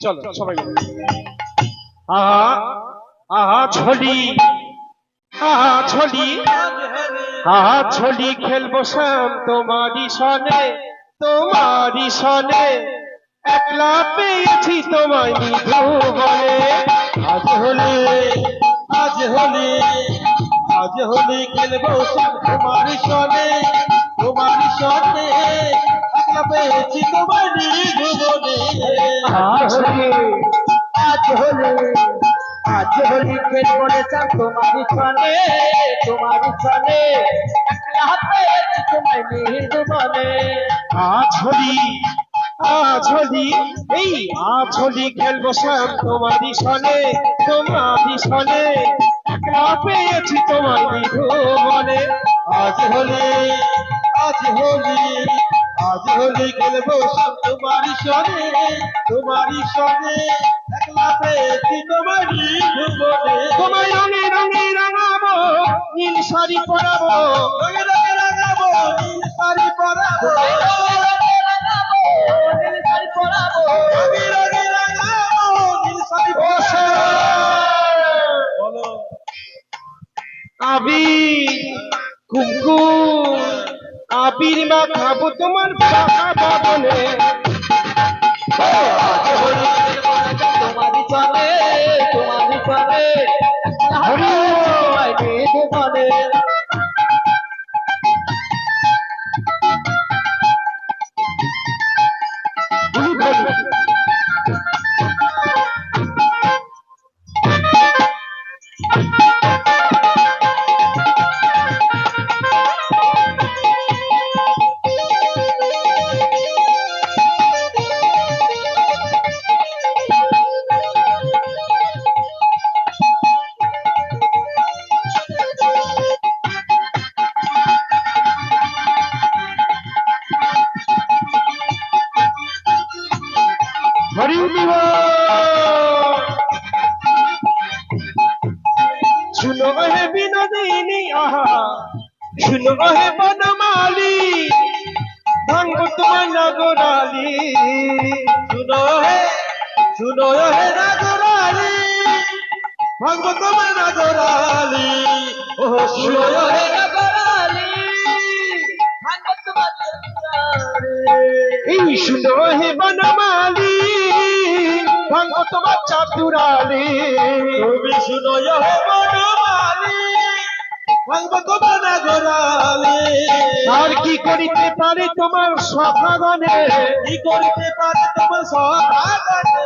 চলো সবাই মিলে। আহা আহা ঝলি, আহা ঝলি, আহা ঝলি খেলবো শ্যাম তোমারই সনে, তোমারই সনে। একলা পেয়েছি তোমায় নিধু বলে। আজ হলে, আজ হলে, আজ হলে খেলবো শ্যাম তোমারই সনে, তোমারই সনে। একলা পেয়েছি তোমায় নিধু বলে। আজ হলে, আজ হলে, আজ হলি খেলবো রে চান তোমারই সনে, তোমারই সনে। একলা পেয়েছি তোমায় নিধু বলে। আজ হলি, আজ হলি, এই আজ হলি খেলবো শ্যাম তোমারই সনে, তোমারই সনে। একলা পেয়েছি তোমায় নিধু বলে। আজ হলি, আজ হলি, আজ হলি খেলবো শ্যাম তোমারই সনে, তোমারই সনে। একলা পেয়েছি তোমায় নিধু বলে। তোমায় রঙে রঙে রাঙাবো, নীল শাড়ি পরাবো, রঙে রঙে রাঙাবো, নীল শাড়ি পরাবো, আবির কুমকুম আবির মাখাবো তোমার পাকা বাদনে। তোমারই চলে, তোমারই চলে। হরি বলে। হরি শুনো হে বিনোদিনী, আহা শুনো হে বনমালী, ভাঙবো তোমার নগরালি। শুনো হে, শুনো হে নগরালি, ভাঙবো তোমার নগরালি। ও শুনো হে নগরালি, ভাঙবো তোমার নগরালি। এই শুনো হে বনমালী, ভাঙবো তোমার চাতুরালি। তুমি শুনো হে বনমালী, ভাঙবো তোমার নগরালি। আর কি করিতে পারে তোমার সখাগণে, কি করিতে পারে তোমার সখাগণে,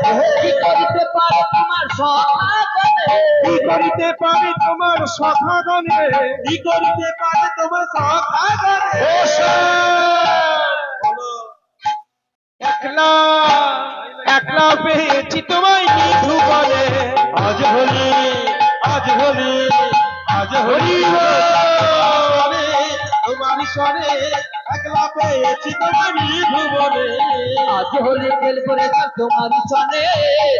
কি করিতে পারে তোমার সখাগণে, কি করিতে পারে তোমার সখাগণে, কি করিতে পারে তোমার সখাগণে। একলা, একলা পেয়েছি তোমায় নিধু বলে। আজ হলি, আজ হলি, আজ হলি তোমারই সনে। একলা পেয়েছি তোমায় নিধু বলে। আজ হলি খেলবো রে চান তোমারই সনে,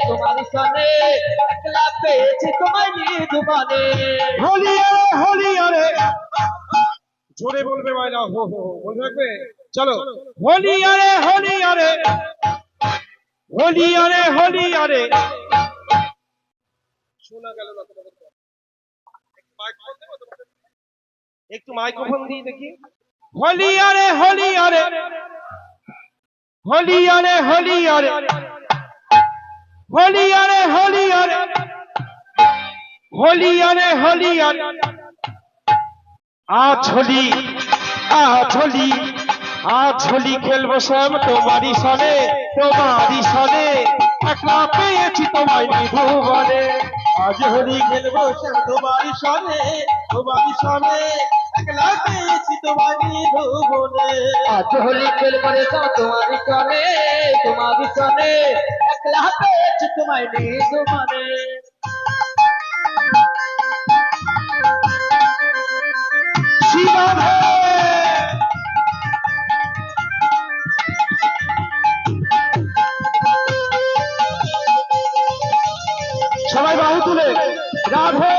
তোমারই সনে। একলা পেয়েছি তোমায় নিধু বলে। হলি আরে, হলি আরে, জোরে বলবে মাইনা, হো হো বলবে থাকবে। চলো হলি আরে, হলি আরে, হলি আরে, হলি আরে। শোনা গেল না তোমাদের, একটু মাইক্রোফোন দিয়ে দেখি। হলি আরে, হলি আরে, হলি আরে, হলি আরে, হলি আরে, হলি আরে, হলি আরে, হলি আরে। আজ হলি, আজ হলি, আজ হলি খেলবো শ্যাম তোমারই সনে, তোমারই সনে। একলা পেয়েছি তোমায় নিধু বলে। আজ হলি খেলবো শ্যাম তোমারই সনে, তোমারই সনে। একলা পেয়েছি তোমায় নিধু বলে। আজ হলি খেলবো রে শ্যাম তোমারই সনে, তোমারই সনে। একলা পেয়েছি তোমায় নিধু বলে। শিবাধে সবাই বাহু তুলে রাধে।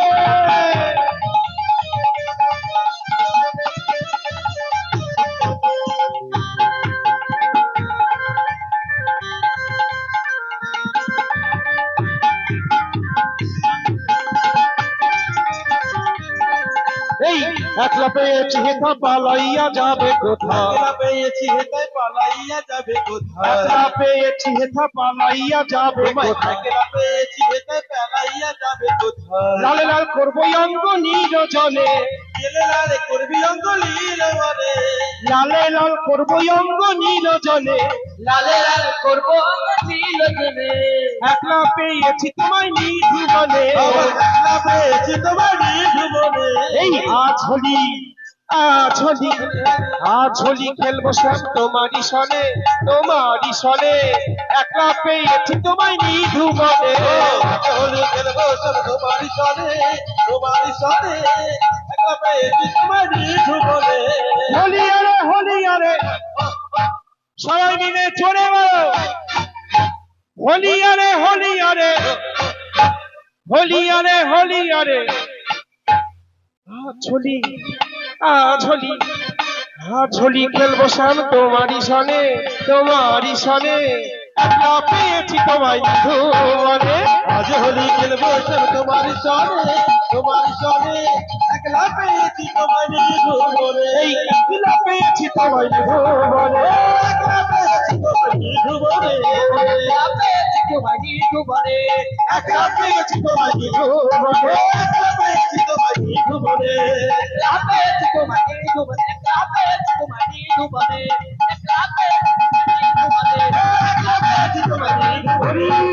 একলা পেয়েছি হেথা পালাইয়া যাবে কোথায় একলা পেয়েছি হেতায় পালাইয়া যাবে কোথায় একলা পেয়েছি হেথা পালাইয়া যাবে তোমায় কোথায় একলা পেয়েছি হেতায় পালাইয়া যাবে কোথায় লালে লাল করবো অঙ্গ নিরজনে গেলে লালে করবি অঙ্গলি রে মনে লালে লাল করবো অঙ্গ নিরজনে লালে লাল করবো নীল জনে একলা পেয়েছি তোমায় নিধুবনে একলা পেয়েছি তোমার নিধুবনে এই আজ হোলি আজ হোলি খেলবো সব তোমারই সনে একলা পেয়েছি তোমায় নিধুবনে হোলি খেলবো সব তোমারই সনে একলা পেয়েছি তোমার নিধুবনে হোলি আরে সবাই মিলে চলে বলো হোলি আরে আজ হোলি খেলবো শ্যাম তোমারই সনে একলা পেয়েছি তোমায় নিধুবনে আজ হোলি খেলবো সব তোমারই সনে একলা পেয়েছি তোমার নিধুবনে এই একলা পেয়েছি তোমায় নিধুবনে একলা পেয়েছি তোমার নিধুবনে একলা পেয়েছি তোমার নিধুবনে একলা পেয়েছি তোমার নিধুবনে একলা পেয়েছি তোমার নিধুবনে একলা পেয়েছি তোমার নিধুবনে একলা পেয়েছি তোমার নিধুবনে একলা পেয়েছি তোমার নিধুবনে একলা পেয়েছি তোমার নিধুবনে